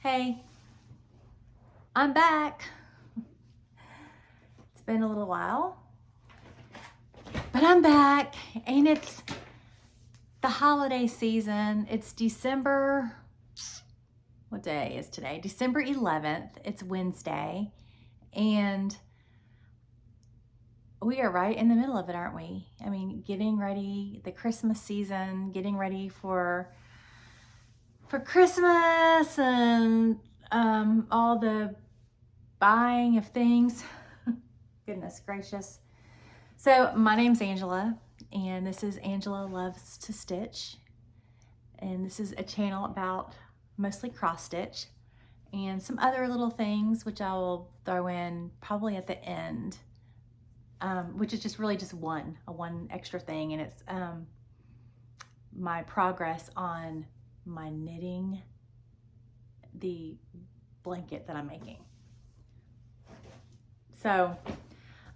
Hey, I'm back. It's been a little while, but I'm back, and it's the holiday season. It's December, what day is today? December 11th. It's Wednesday, and we are right in the middle of it, aren't we? I mean, getting ready, the Christmas season, getting ready for Christmas and all the buying of things. Goodness gracious. So my name's Angela, and this is Angela Loves to Stitch. And this is a channel about mostly cross stitch and some other little things, which I will throw in probably at the end, which is just really just one extra thing. And it's my progress on my knitting the blanket that I'm making. So,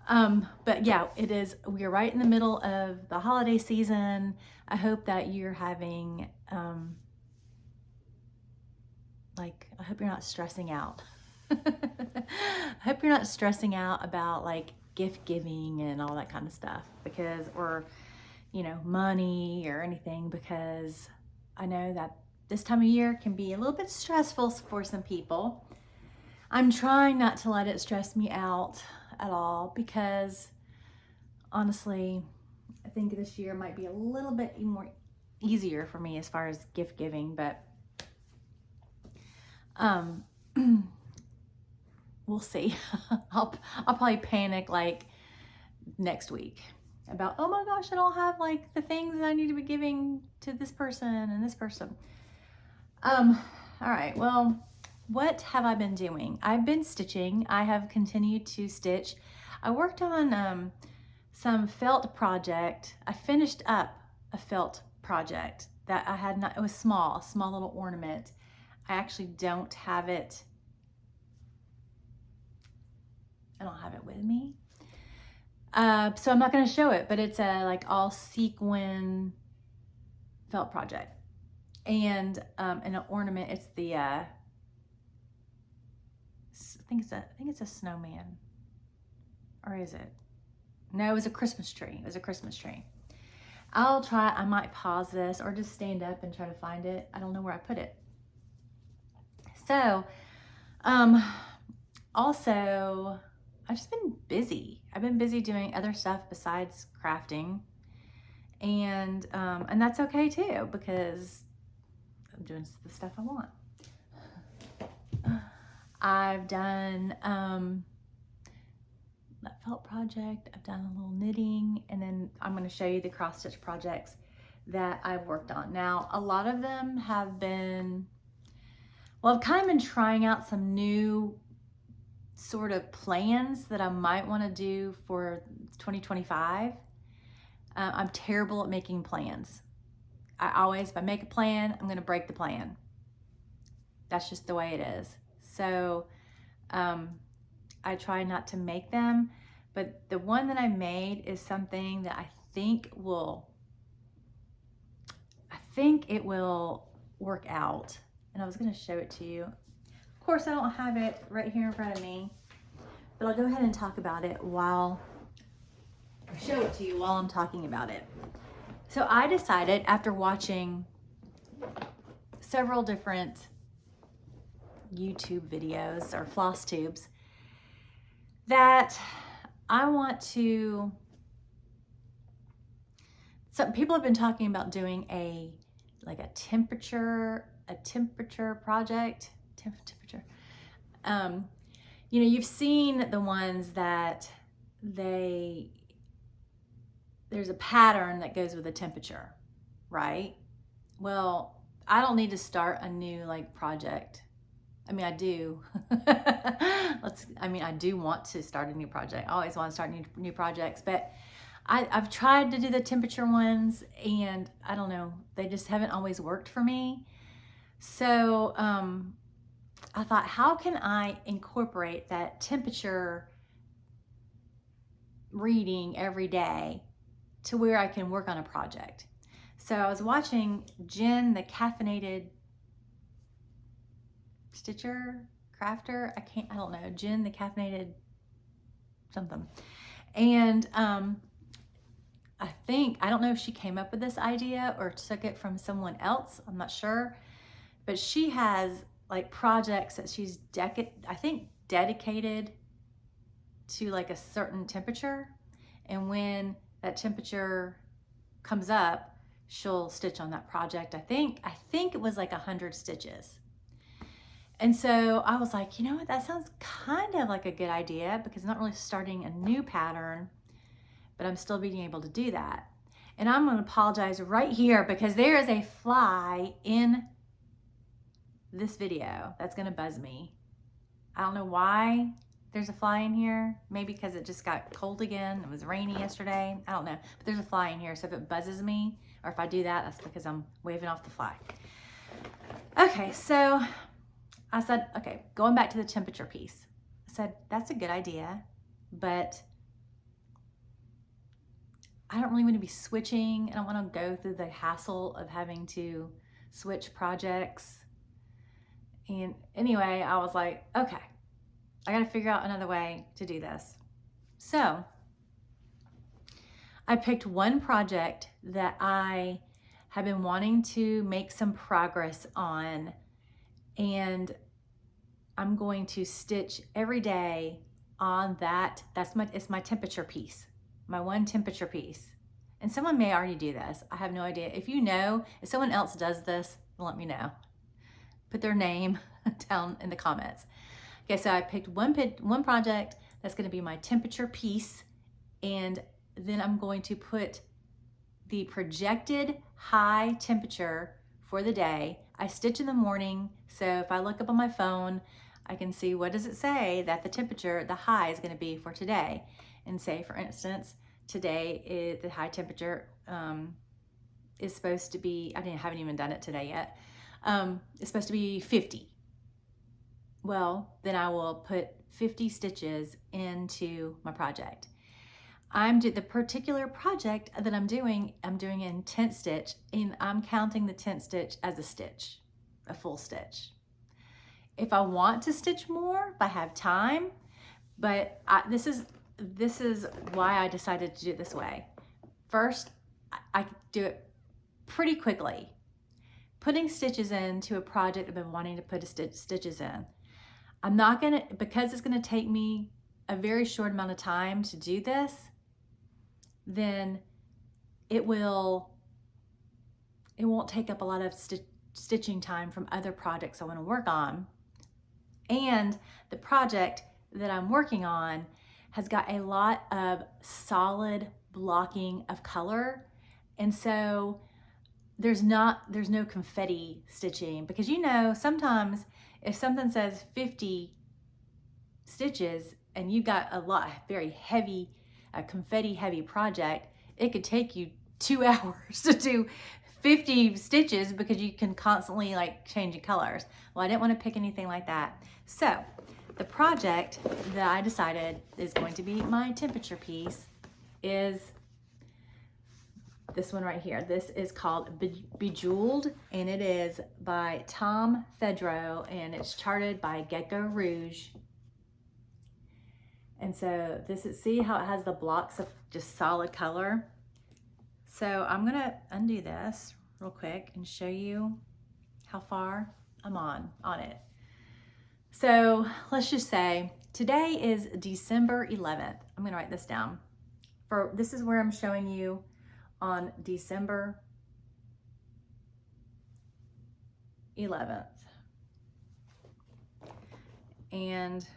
but yeah, it is, we are right in the middle of the holiday season. I hope that you're having, I hope you're not stressing out. I hope you're not stressing out about like gift giving and all that kind of stuff or money or anything, because I know that this time of year can be a little bit stressful for some people. I'm trying not to let it stress me out at all, because honestly, I think this year might be a little bit more easier for me as far as gift giving, but we'll see. I'll probably panic like next week about, oh my gosh, I don't have like the things that I need to be giving to this person and this person. All right, well, what have I been doing? I've been stitching. I have continued to stitch. I worked on some felt project. I finished up a felt project that I had not, it was small, a small little ornament. I actually don't have it. I don't have it with me. So I'm not going to show it, but it's a like all sequin felt project. And an ornament, it's the I think it's a snowman. Or is it? No, it was a Christmas tree. It was a Christmas tree. I might pause this or just stand up and try to find it. I don't know where I put it. So, also, I've just been busy. I've been busy doing other stuff besides crafting. And that's okay too, because I'm doing the stuff I want. I've done that felt project, I've done a little knitting, and then I'm going to show you the cross stitch projects that I've worked on. Now, a lot of them have been, well, I've kind of been trying out some new sort of plans that I might want to do for 2025. I'm terrible at making plans. If I make a plan, I'm going to break the plan. That's just the way it is. So, I try not to make them, but the one that I made is something that I think it will work out. And I was going to show it to you. Of course, I don't have it right here in front of me, but I'll go ahead and talk about it show it to you while I'm talking about it. So I decided, after watching several different YouTube videos or FlossTubes, that I want to, some people have been talking about doing a temperature project, you've seen the ones that there's a pattern that goes with the temperature, right? Well, I don't need to start a new project. I mean, I do. I do want to start a new project. I always want to start new projects, but I've tried to do the temperature ones, and I don't know, they just haven't always worked for me. So I thought, how can I incorporate that temperature reading every day to where I can work on a project? So I was watching Jen, the caffeinated Stitcher, Crafter, I don't know, Jen the Caffeinated something. And I don't know if she came up with this idea or took it from someone else, I'm not sure, but she has like projects that she's dedicated to like a certain temperature, and when that temperature comes up, she'll stitch on that project. I think it was like 100 stitches. And so I was like, you know what, that sounds kind of like a good idea, because I'm not really starting a new pattern, but I'm still being able to do that. And I'm going to apologize right here because there is a fly in this video that's going to buzz me. I don't know why there's a fly in here. Maybe because it just got cold again. It was rainy yesterday. I don't know. But there's a fly in here. So if it buzzes me, or if I do that, that's because I'm waving off the fly. Okay, so I said, okay, going back to the temperature piece. I said, that's a good idea, but I don't really want to be switching. I don't want to go through the hassle of having to switch projects. And anyway, I was like, okay, I got to figure out another way to do this. So I picked one project that I have been wanting to make some progress on, and I'm going to stitch every day on that. It's my temperature piece, my one temperature piece. And someone may already do this. I have no idea. If you know, if someone else does this, let me know. Put their name down in the comments. Okay, so I picked one project that's going to be my temperature piece, and then I'm going to put the projected high temperature for the day. I stitch in the morning, so if I look up on my phone, I can see what does it say that the temperature, the high is going to be for today. And say, for instance, today the high temperature is supposed to be, haven't even done it today yet, it's supposed to be 50. Well, then I will put 50 stitches into my project. The particular project that I'm doing in 10th stitch, and I'm counting the 10th stitch as a stitch, a full stitch. If I want to stitch more, if I have time, but this is why I decided to do it this way. First, I do it pretty quickly. Putting stitches into a project I've been wanting to put stitches in. I'm not gonna, because it's gonna take me a very short amount of time to do this, then it won't take up a lot of stitching time from other projects I wanna work on. And the project that I'm working on has got a lot of solid blocking of color. And so there's no confetti stitching, because sometimes if something says 50 stitches and you've got a very heavy, confetti heavy project, it could take you 2 hours to do 50 stitches because you can constantly like changing colors. Well, I didn't want to pick anything like that. So the project that I decided is going to be my temperature piece is this one right here. This is called Bejeweled, and it is by Tom Fedro, and it's charted by Gecko Rouge. And so see how it has the blocks of just solid color? So I'm gonna undo this real quick and show you how far I'm on it. So let's just say today is December 11th. I'm gonna write this down. This is where I'm showing you on December 11th. And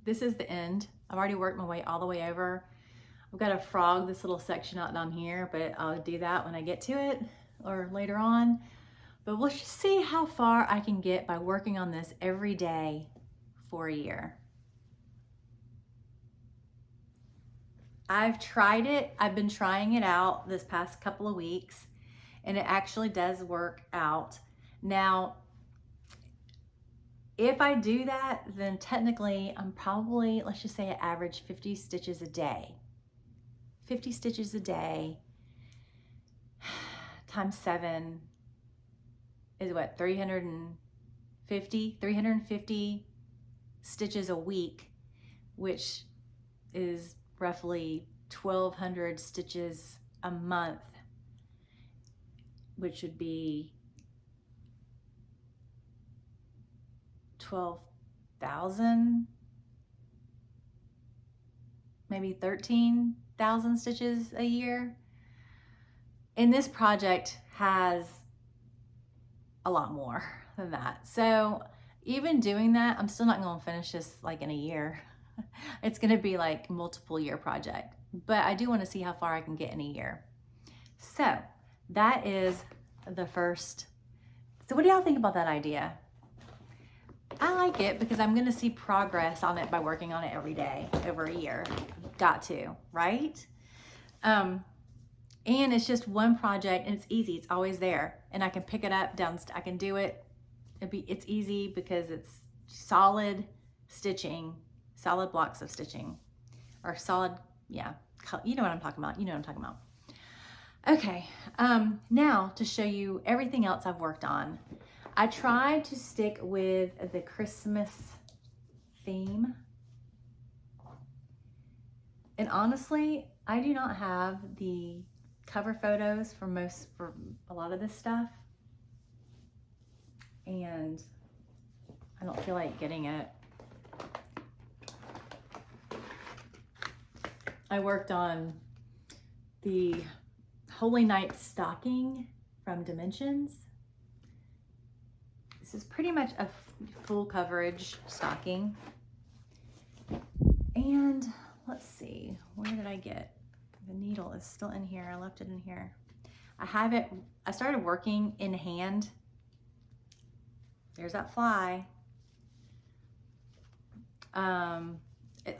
this is the end. I've already worked my way all the way over. I've got to frog this little section out down here, but I'll do that when I get to it or later on. But we'll just see how far I can get by working on this every day for a year. I've tried it. I've been trying it out this past couple of weeks, and it actually does work out. Now, if I do that, then technically I'm probably, let's just say I average 50 stitches a day. 50 stitches a day times 7, is what, 350 stitches a week, which is roughly 1,200 stitches a month, which would be 12,000, maybe 13,000 stitches a year. And this project has a lot more than that. So even doing that, I'm still not going to finish this like in a year. It's going to be like multiple year project, but I do want to see how far I can get in a year. So that is the first. So what do y'all think about that idea? I like it because I'm going to see progress on it by working on it every day over a year. Got to, right? And it's just one project and it's easy. It's always there and I can pick it up down. I can do it. It's easy because it's solid stitching, solid blocks of stitching, or solid, yeah, you know what I'm talking about. You know what I'm talking about. Okay, now to show you everything else I've worked on. I tried to stick with the Christmas theme. And honestly, I do not have the cover photos for a lot of this stuff. And I don't feel like getting it. I worked on the Holy Night stocking from Dimensions. This is pretty much a full coverage stocking. And let's see, where did I get? The needle is still in here. I left it in here. I started working in hand. There's that fly. All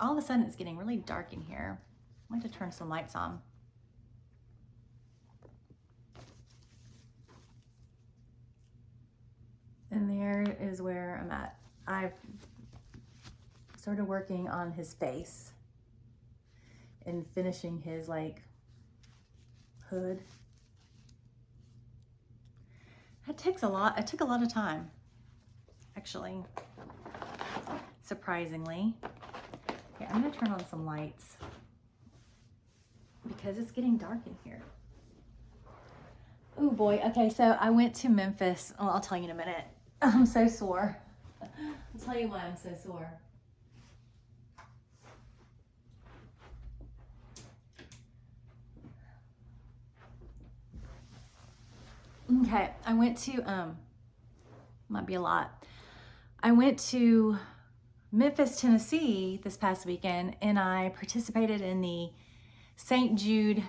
of a sudden it's getting really dark in here. I want to turn some lights on. And there is where I'm at. I've started working on his face and finishing his like hood. It took a lot of time, actually, surprisingly. Okay, I'm gonna turn on some lights because it's getting dark in here. Oh boy, okay, so I went to Memphis. Oh, I'll tell you in a minute. I'm so sore. I'll tell you why I'm so sore. Okay, I went to, might be a lot. I went to Memphis, Tennessee this past weekend, and I participated in the St. Jude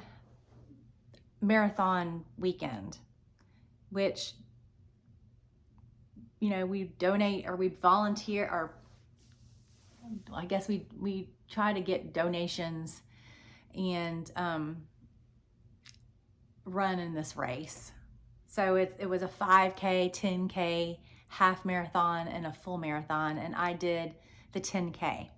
Marathon weekend, which, you know, we donate or we volunteer, or I guess we try to get donations and run in this race. So it was a 5K, 10K, half marathon, and a full marathon, and I did the 10K.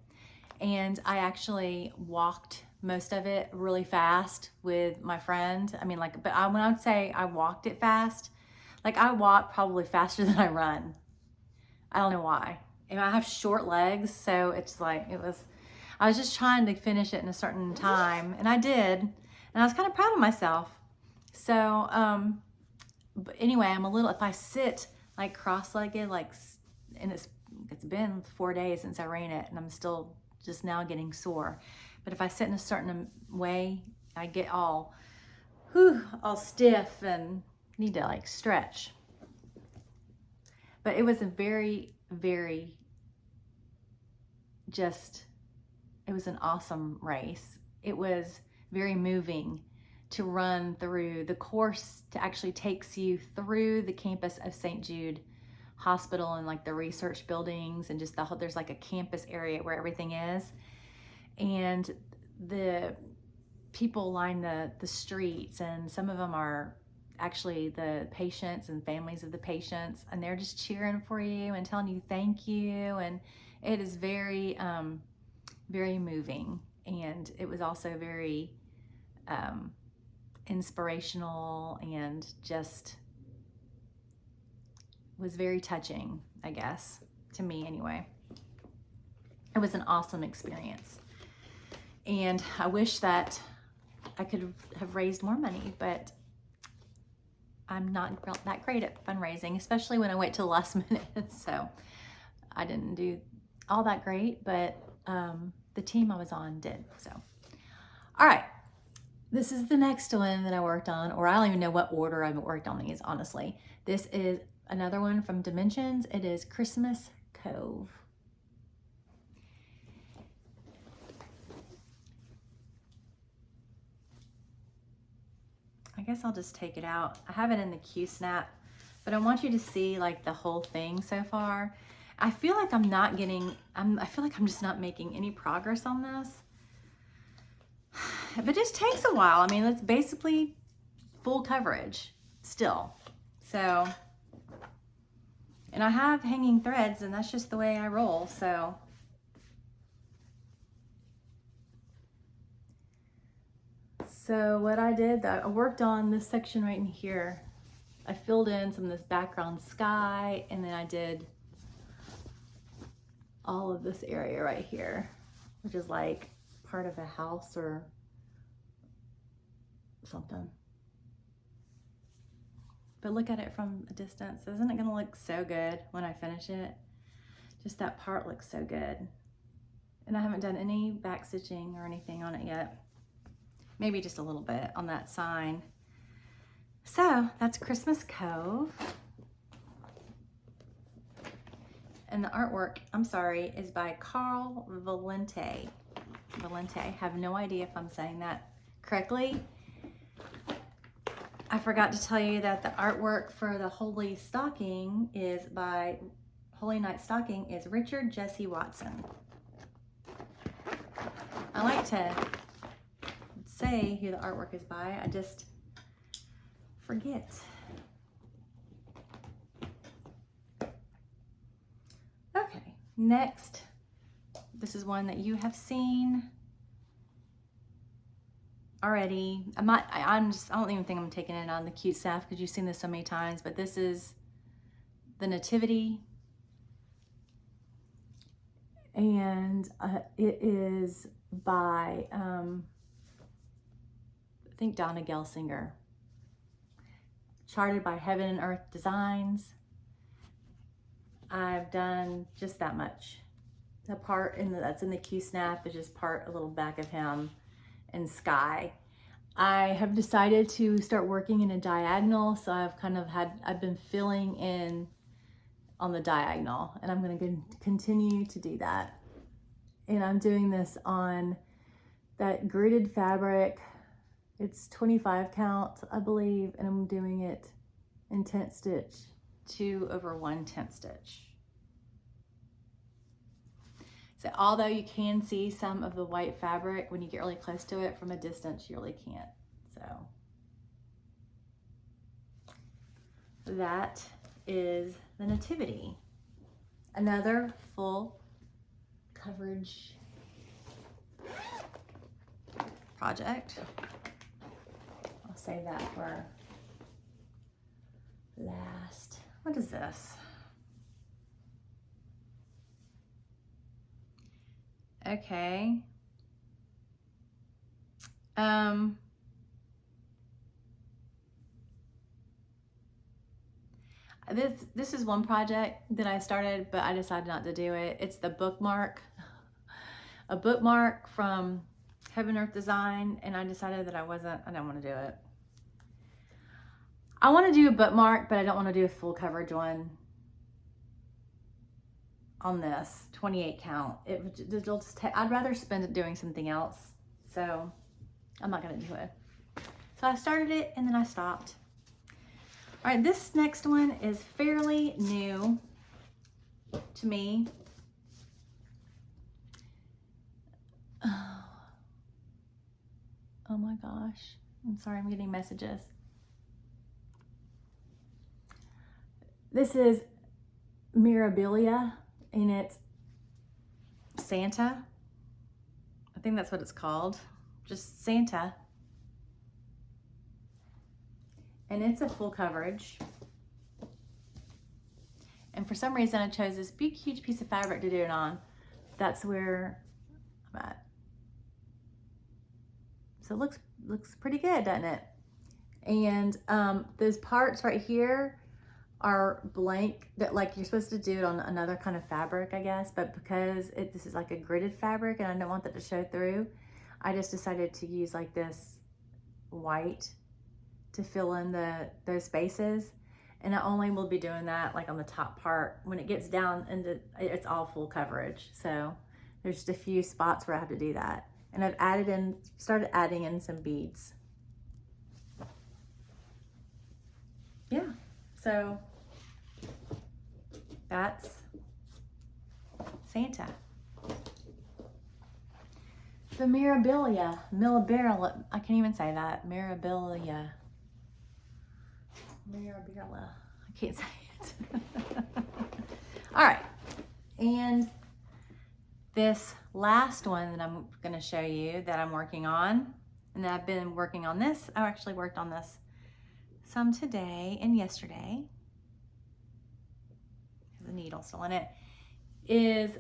And I actually walked most of it really fast with my friend. I mean, like, but when I would say I walked it fast, like I walk probably faster than I run. I don't know why. And I have short legs, so it's like, I was just trying to finish it in a certain time, and I did, and I was kind of proud of myself. So, but anyway, if I sit like cross-legged, like, and it's been 4 days since I ran it, and I'm still just now getting sore. But if I sit in a certain way, I get all stiff and need to like stretch. But it was a very, very it was an awesome race. It was very moving to run through the course. To actually takes you through the campus of St. Jude Hospital and like the research buildings and just there's like a campus area where everything is. And the people line the streets, and some of them are actually the patients and families of the patients, and they're just cheering for you and telling you thank you. And it is very, very moving. And it was also very inspirational and just was very touching, I guess, to me anyway. It was an awesome experience. And I wish that I could have raised more money, but I'm not that great at fundraising, especially when I wait till the last minute. So I didn't do all that great, but the team I was on did. So, all right, this is the next one that I worked on, or I don't even know what order I've worked on these, honestly. This is another one from Dimensions. It is Christmas Cove. I guess I'll just take it out. I have it in the Q-snap, but I want you to see like the whole thing so far. I feel like I'm not getting, I feel like I'm just not making any progress on this. But it just takes a while. I mean, it's basically full coverage still. So, and I have hanging threads, and that's just the way I roll, so. So what I did, I worked on this section right in here. I filled in some of this background sky, and then I did all of this area right here, which is like part of a house or something. But look at it from a distance. Isn't it gonna look so good when I finish it? Just that part looks so good. And I haven't done any back stitching or anything on it yet. Maybe just a little bit on that sign. So that's Christmas Cove. And the artwork, I'm sorry, is by Carl Valente. Valente, have no idea if I'm saying that correctly. I forgot to tell you that the artwork for the Holy Stocking is by Holy Night Stocking is Richard Jesse Watson. I like to say who the artwork is by, I just forget. Okay, next, this is one that you have seen already. I don't even think I'm taking it on the cute stuff because you've seen this so many times, but this is the Nativity. And it is by, I think Donna Gelsinger. Charted by Heaven and Earth Designs. I've done just that much. The part that's in the Q-snap is just part, a little back of him and sky. I have decided to start working in a diagonal, so I've been filling in on the diagonal, and I'm going to continue to do that. And I'm doing this on that gridded fabric. It's 25 count, I believe, and I'm doing it in 10th stitch, 2/1 10th stitch. So although you can see some of the white fabric, when you get really close to it from a distance, you really can't. So that is the Nativity. Another full coverage project. I'll save that for last. What is this? Okay. This is one project that I started, but I decided not to do it. It's the bookmark, a bookmark from Heaven Earth Design, and I decided that I don't want to do it. I want to do a bookmark, but I don't want to do a full coverage one on this 28 count. It'll just I'd rather spend it doing something else, so I'm not going to do it. So I started it and then I stopped. All right, this next one is fairly new to me. Oh my gosh, I'm sorry, I'm getting messages. This is Mirabilia, and it's Santa. I think that's what it's called, just Santa. And it's a full coverage. And for some reason I chose this big, huge piece of fabric to do it on. That's where I'm at. So it looks pretty good, doesn't it? And those parts right here are blank, that like you're supposed to do it on another kind of fabric, I guess, but because this is like a gridded fabric and I don't want that to show through, I just decided to use like this white to fill in those spaces. And I only will be doing that like on the top part. When it gets down into, it's all full coverage. So there's just a few spots where I have to do that. And I've started adding in some beads. Yeah, so that's Santa. The Mirabilia, I can't even say that. Mirabilia. I can't say it. All right, and this last one that I'm going to show you that I'm working on, and that I've been working on this. I actually worked on this some today and yesterday. There's a needle still in it. Is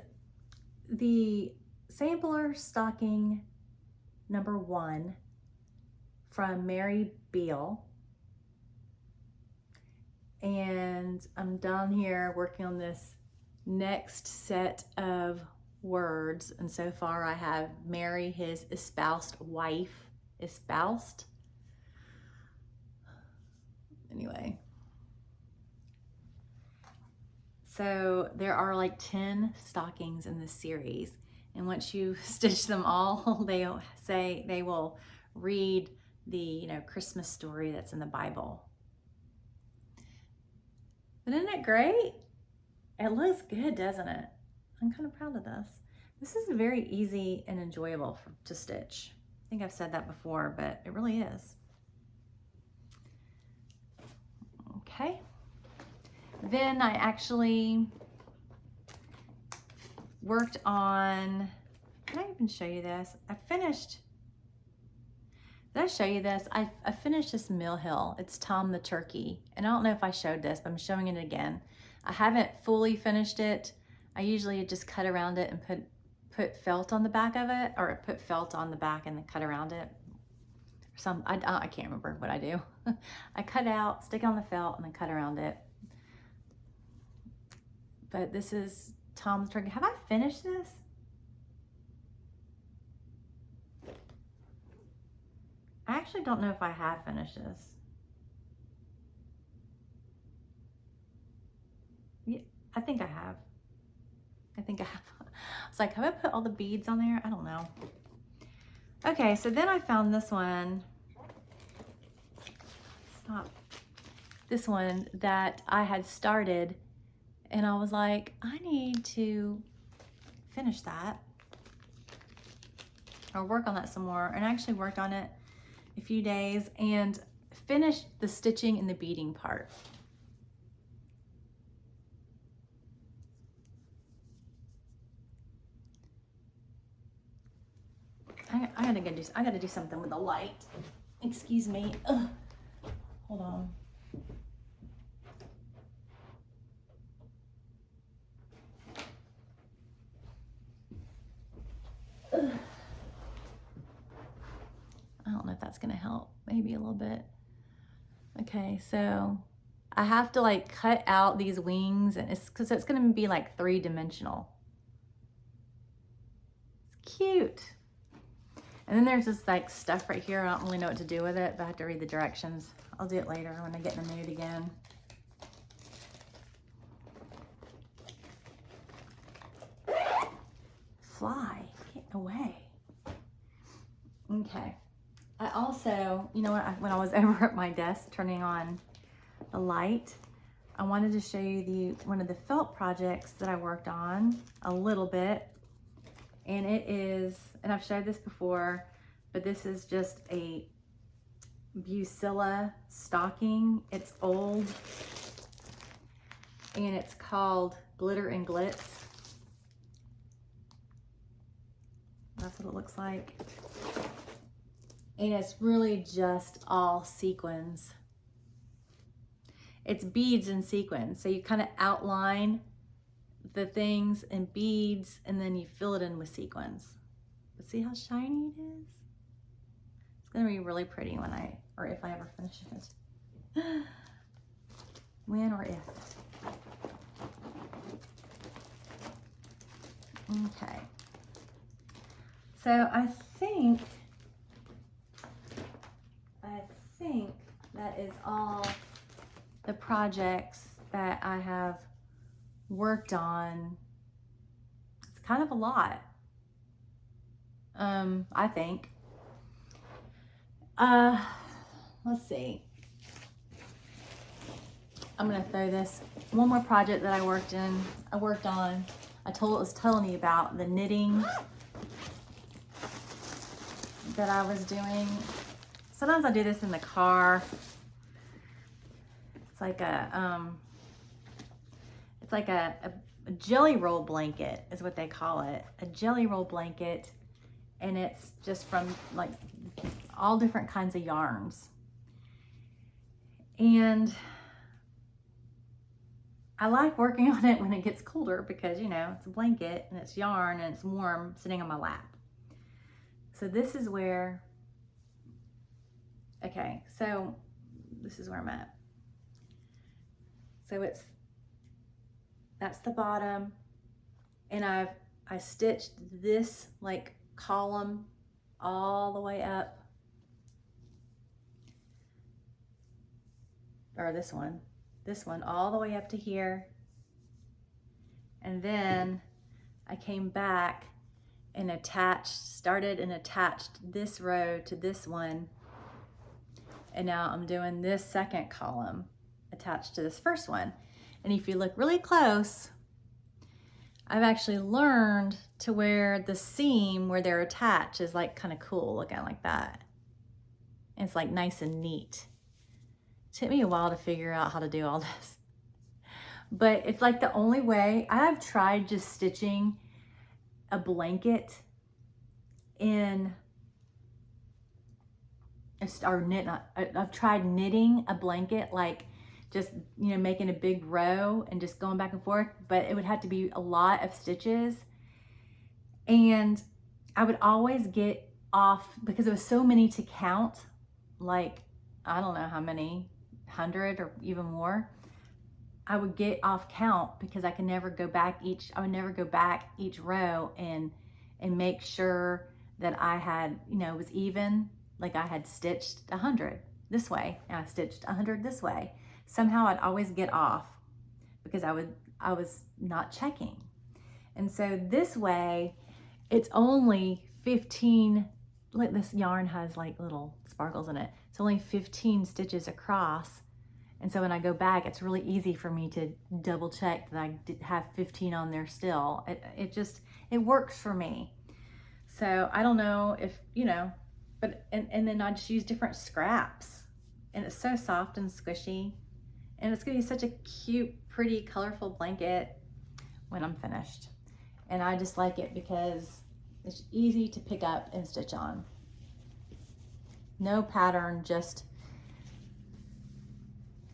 the sampler stocking number 1 from Mary Beale. And I'm down here working on this next set of words. And so far I have Mary, his espoused wife. Espoused? Anyway. So there are like 10 stockings in this series. And once you stitch them all, they say they will read the Christmas story that's in the Bible. But isn't it great? It looks good, doesn't it? I'm kind of proud of this. This is very easy and enjoyable to stitch. I think I've said that before, but it really is. Okay. Then I actually worked on, can I even show you this? Did I show you this? I finished this Mill Hill. It's Tom the Turkey. And I don't know if I showed this, but I'm showing it again. I haven't fully finished it. I usually just cut around it and put felt on the back of it, or put felt on the back and then cut around it. I can't remember what I do. I cut out, stick on the felt, and then cut around it. But this is Tom the Turkey. Have I finished this? I actually don't know if I have finished this. Yeah, I think I have. I was like, have I put all the beads on there? I don't know. Okay, so then I found this one. Stop. This one that I had started, and I was like, I need to finish that or work on that some more. And I actually worked on it a few days and finished the stitching and the beading part. I gotta do something with the light. Excuse me. Ugh. Hold on. Ugh. I don't know if that's gonna help. Maybe a little bit. Okay, so I have to like cut out these wings, and it's because it's gonna be like 3-dimensional. It's cute. And then there's this like stuff right here. I don't really know what to do with it, but I have to read the directions. I'll do it later when I get in the mood again. Fly, get away. Okay. I also, you know what, when I was over at my desk turning on the light, I wanted to show you one of the felt projects that I worked on a little bit. And it is, and I've showed this before, but this is just a Bucilla stocking. It's old, and it's called Glitter and Glitz. That's what it looks like. And it's really just all sequins. It's beads and sequins. So you kind of outline the things in beads and then you fill it in with sequins. But see how shiny it is? It's gonna be really pretty when or if I ever finish it. When or if. Okay. So I think that is all the projects that I have worked on. It's kind of a lot, I think. Let's see. I'm gonna throw this one more project that I worked on. I was telling you about the knitting that I was doing. Sometimes I do this in the car. It's like a jelly roll blanket is what they call it. A jelly roll blanket, and it's just from like all different kinds of yarns. And I like working on it when it gets colder because, you know, it's a blanket and it's yarn and it's warm sitting on my lap. So this is where, okay, so this is where I'm at. So that's the bottom, and I stitched this like column all the way up, or this one all the way up to here. And then I came back and started and attached this row to this one. And now I'm doing this second column attached to this first one. And if you look really close, I've actually learned to where the seam where they're attached is like kind of cool looking like that. And it's like nice and neat. It took me a while to figure out how to do all this. But it's like the only way. I've tried just stitching a blanket in, I've tried knitting a blanket, like just, you know, making a big row and just going back and forth, but it would have to be a lot of stitches. And I would always get off because there was so many to count, like, I don't know how many, 100 or even more. I would get off count because I would never go back each row and make sure that I had, you know, it was even, like I had stitched 100 this way and I stitched 100 this way. Somehow I'd always get off because I was not checking. And so this way it's only 15, like this yarn has like little sparkles in it. It's only 15 stitches across. And so when I go back, it's really easy for me to double check that I did have 15 on there still. It works for me. So I don't know if, you know, but, and then I just use different scraps, and it's so soft and squishy, and it's gonna be such a cute, pretty, colorful blanket when I'm finished. And I just like it because it's easy to pick up and stitch on. No pattern, just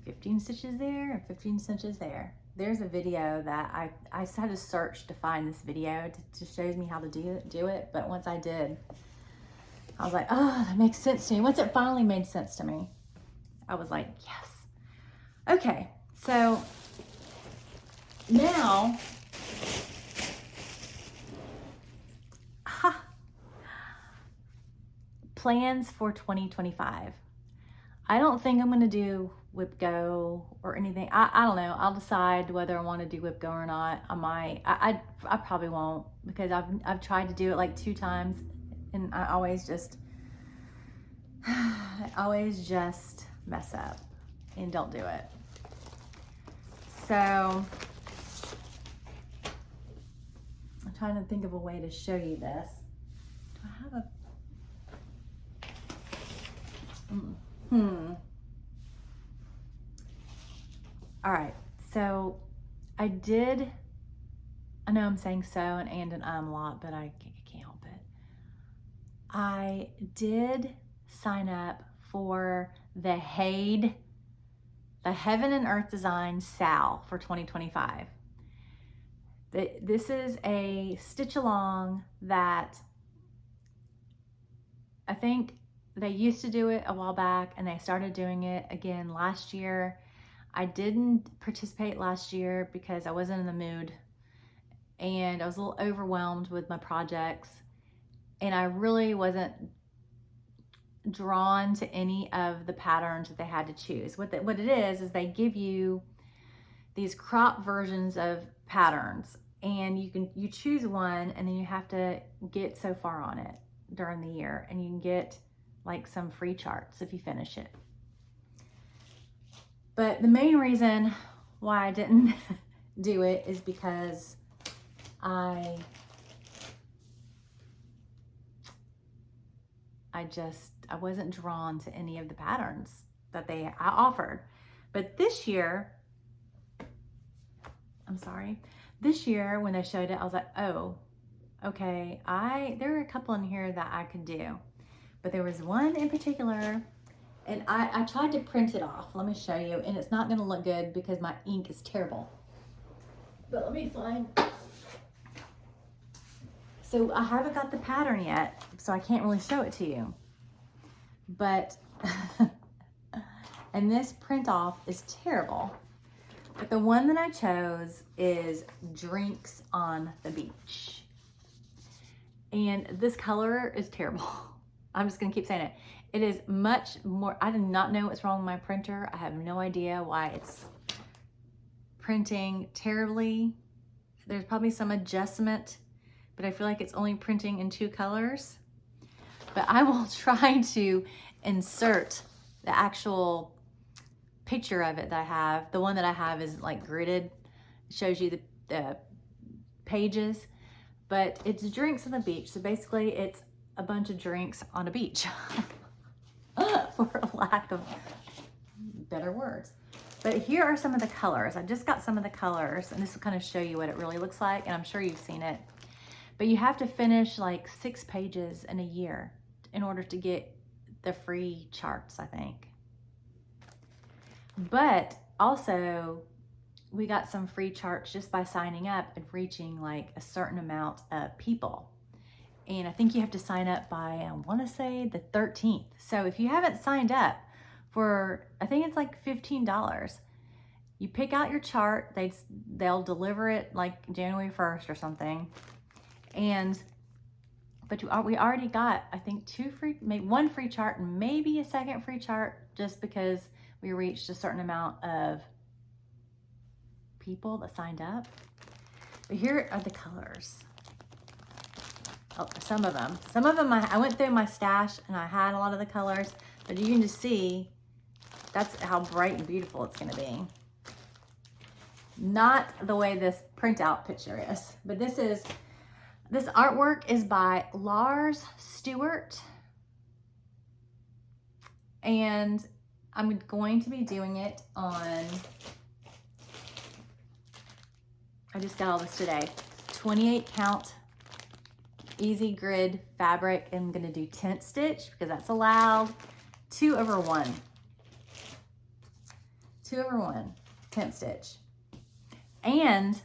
15 stitches there and 15 stitches there. There's a video that I had to search to find this video to show me how to do it. But once I did, I was like, oh, that makes sense to me. Once it finally made sense to me, I was like, yes. Okay, so now, plans for 2025. I don't think I'm gonna do Whip Go or anything. I don't know. I'll decide whether I want to do Whip Go or not. I might. I probably won't, because I've tried to do it like 2 times, and I always just mess up and don't do it. So I'm trying to think of a way to show you this. Do I have a All right, so I know I'm saying so and a lot, but I can't help it. I did sign up for the the Heaven and Earth Design Sal for 2025. This is a stitch along that I think they used to do it a while back and they started doing it again last year. I didn't participate last year because I wasn't in the mood and I was a little overwhelmed with my projects, and I really wasn't drawn to any of the patterns that they had to choose. What it is they give you these crop versions of patterns, and you choose one, and then you have to get so far on it during the year, and you can get like some free charts if you finish it. But the main reason why I didn't do it is because I wasn't drawn to any of the patterns that I offered. But this year when they showed it, I was like, oh, okay, there are a couple in here that I could do. But there was one in particular, and I tried to print it off. Let me show you, and it's not gonna look good because my ink is terrible. But let me find, so I haven't got the pattern yet, so I can't really show it to you. But, and this print off is terrible. But the one that I chose is Drinks on the Beach. And this color is terrible. I'm just gonna keep saying it. It is much more, I do not know what's wrong with my printer. I have no idea why it's printing terribly. There's probably some adjustment, but I feel like it's only printing in 2 colors. But I will try to insert the actual picture of it that I have. The one that I have is like gridded. It shows you the pages, but it's Drinks on the Beach. So basically it's a bunch of drinks on a beach for lack of better words. But here are some of the colors. I just got some of the colors, and this will kind of show you what it really looks like, and I'm sure you've seen it. But you have to finish like 6 pages in a year in order to get the free charts, I think. But also, we got some free charts just by signing up and reaching like a certain amount of people. And I think you have to sign up by, I want to say the 13th. So if you haven't signed up for, I think it's like $15, you pick out your chart, they'll deliver it like January 1st or something. But we already got, I think, 1 free chart and maybe a second free chart, just because we reached a certain amount of people that signed up. But here are the colors. Oh, some of them I went through my stash and I had a lot of the colors, but you can just see that's how bright and beautiful it's gonna be. Not the way this printout picture is, but this artwork is by Lars Stewart, and I'm going to be doing it on, I just got all this today, 28 count easy grid fabric. I'm gonna do tent stitch because that's allowed. 2/1. 2/1 tent stitch. And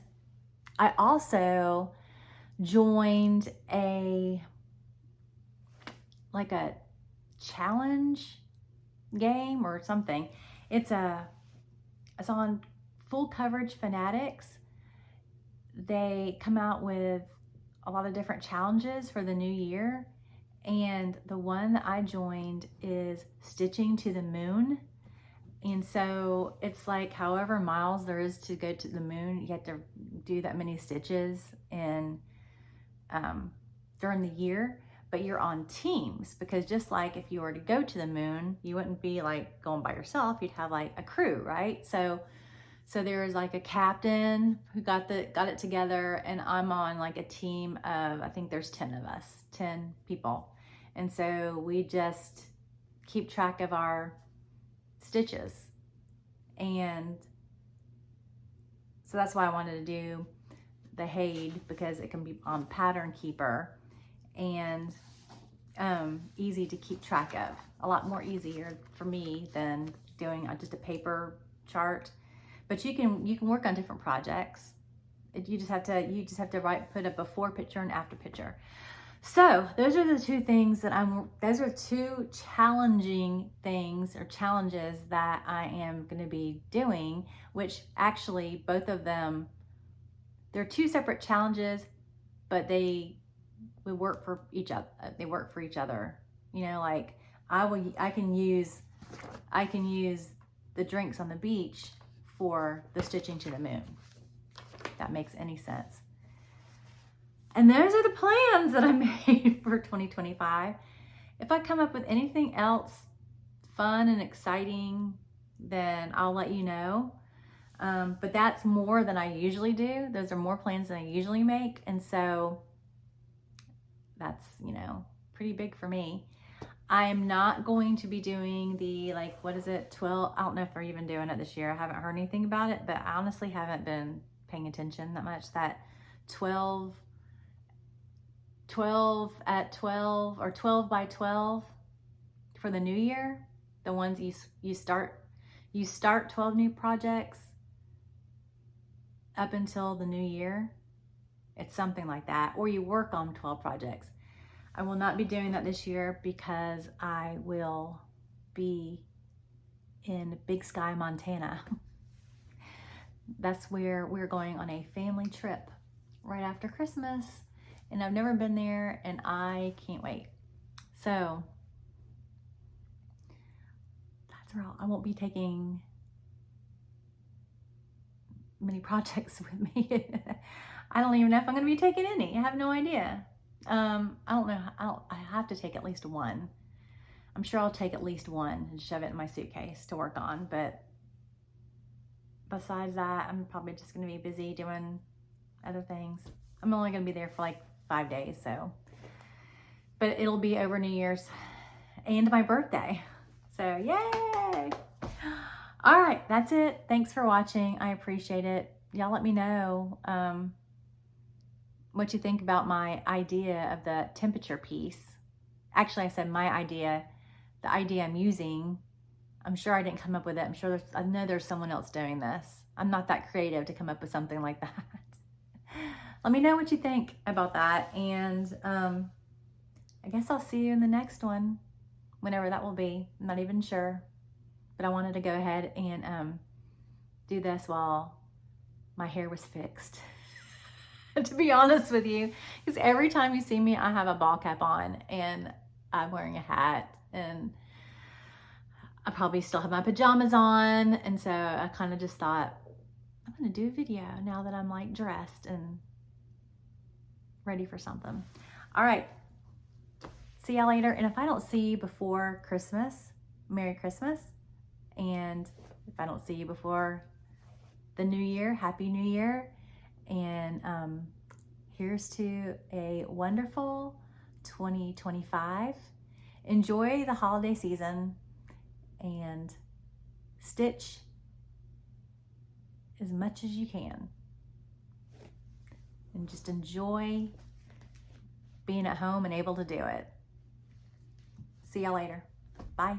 I also joined a challenge game or something. It's on Full Coverage Fanatics. They come out with a lot of different challenges for the new year, and the one that I joined is Stitching to the Moon. And so it's like however miles there is to go to the moon, you have to do that many stitches in during the year, but you're on teams, because just like if you were to go to the moon, you wouldn't be like going by yourself, you'd have like a crew, right? So there's like a captain who got it together, and I'm on like a team of, I think there's 10 of us, 10 people. And so we just keep track of our stitches. And so that's why I wanted to do the Haid, because it can be on Pattern Keeper and easy to keep track of. A lot more easier for me than doing just a paper chart, but you can work on different projects. You just have to put a before picture and after picture. So those are the two things those are two challenging things or challenges that I am going to be doing, which actually both of them, they're two separate challenges, but we work for each other. They work for each other. You know, like I can use the drinks on the beach for the stitching to the moon. If that makes any sense. And those are the plans that I made for 2025. If I come up with anything else fun and exciting, then I'll let you know. But that's more than I usually do. Those are more plans than I usually make. And so that's, you know, pretty big for me. I am not going to be doing the, like, what is it, 12, I don't know if they're even doing it this year. I haven't heard anything about it, but I honestly haven't been paying attention that much. That 12 at 12 or 12 by 12 for the new year. The ones you start 12 new projects up until the new year. It's something like that. Or you work on 12 projects. I will not be doing that this year because I will be in Big Sky, Montana. That's where we're going on a family trip right after Christmas. And I've never been there and I can't wait. So that's all. I won't be taking many projects with me. I don't even know if I'm going to be taking any. I have no idea. I don't know. I have to take at least one. I'm sure I'll take at least one and shove it in my suitcase to work on. But besides that, I'm probably just going to be busy doing other things. I'm only going to be there for like 5 days, so. But it'll be over New Year's and my birthday. So yay! All right, that's it. Thanks for watching. I appreciate it. Y'all let me know what you think about my idea of the temperature piece. Actually, I said my idea, the idea I'm using. I'm sure I didn't come up with it. I know there's someone else doing this. I'm not that creative to come up with something like that. Let me know what you think about that. And I guess I'll see you in the next one, whenever that will be. I'm not even sure. But I wanted to go ahead and do this while my hair was fixed. To be honest with you, because every time you see me, I have a ball cap on and I'm wearing a hat and I probably still have my pajamas on. And so I kind of just thought, I'm going to do a video now that I'm like dressed and ready for something. All right. See y'all later. And if I don't see you before Christmas, Merry Christmas. And if I don't see you before the New Year, Happy New Year. And here's to a wonderful 2025. Enjoy the holiday season and stitch as much as you can. And just enjoy being at home and able to do it. See y'all later. Bye.